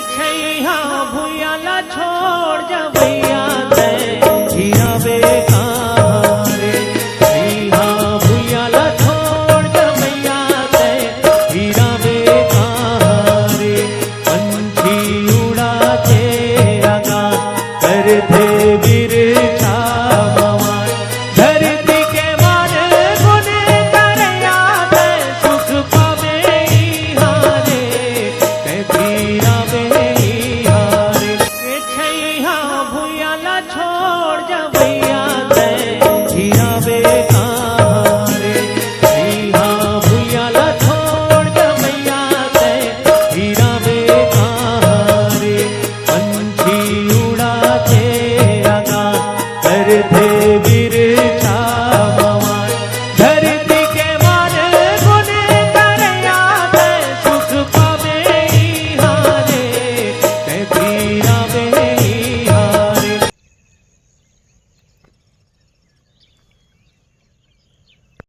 छैया भूयाला छोड़ जवैया दे हीरा वे कहाँ रे। छैया भूयाला छोड़ जवैया दे हीरा वे कहाँ रे। पंछी